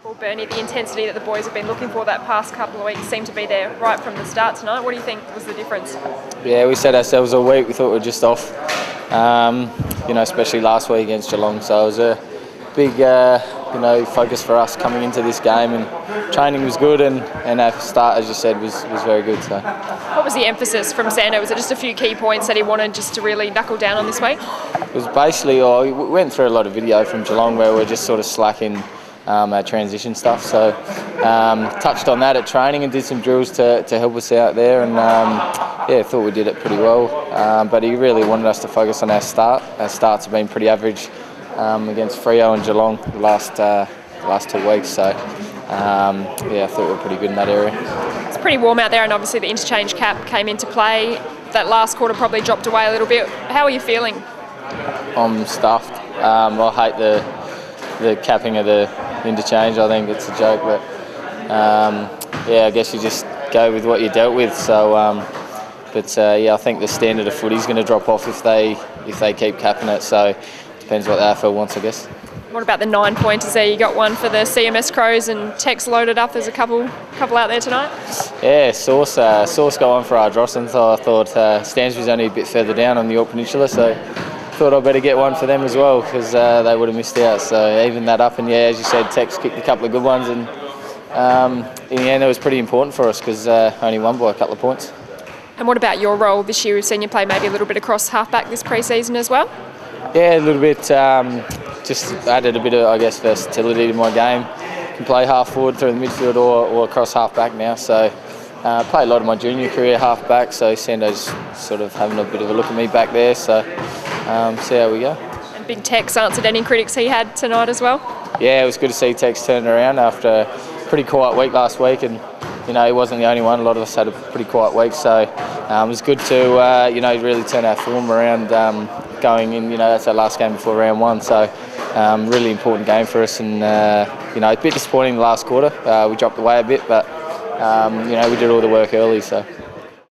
Well, Bernie, the intensity that the boys have been looking for that past couple of weeks seemed to be there right from the start tonight. What do you think was the difference? Yeah, we set ourselves all week. We thought we were just off, especially last week against Geelong. So it was a big, focus for us coming into this game, and training was good, and our start, as you said, was very good. So, what was the emphasis from Sando? Was it just a few key points that he wanted just to really knuckle down on this week? It was basically, we went through a lot of video from Geelong where we're just sort of slacking our transition stuff. So touched on that at training and did some drills to help us out there, and thought we did it pretty well. But he really wanted us to focus on our start. Our starts have been pretty average against Freo and Geelong the last 2 weeks. So I thought we were pretty good in that area. It's pretty warm out there, and obviously the interchange cap came into play. That last quarter probably dropped away a little bit. How are you feeling? I'm stuffed. I hate the capping of the interchange. I think it's a joke, but I guess you just go with what you're dealt with. So, I think the standard of footy is going to drop off if they keep capping it. So, depends what the AFL wants, I guess. What about the 9 pointers there? You got one for the CMS Crows, and Tex loaded up. There's a couple out there tonight. Yeah, Sauce got one for Ardrossan. So I thought Stansbury's only a bit further down on the York Peninsula, so thought I'd better get one for them as well, because they would have missed out. So even that up, and as you said, Tex kicked a couple of good ones, and in the end it was pretty important for us because only won by a couple of points. And what about your role this year? We've seen you play maybe a little bit across halfback this pre-season as well. Yeah, a little bit. Just added a bit of, versatility to my game. Can play half forward through the midfield or across halfback now. So played a lot of my junior career halfback. So Sando's sort of having a bit of a look at me back there. So see how we go. And Big Tex answered any critics he had tonight as well. Yeah, it was good to see Tex turn around after a pretty quiet week last week, and he wasn't the only one. A lot of us had a pretty quiet week, so it was good to really turn our form around going in. That's our last game before round one, so really important game for us, and a bit disappointing the last quarter. We dropped away a bit, but we did all the work early, so.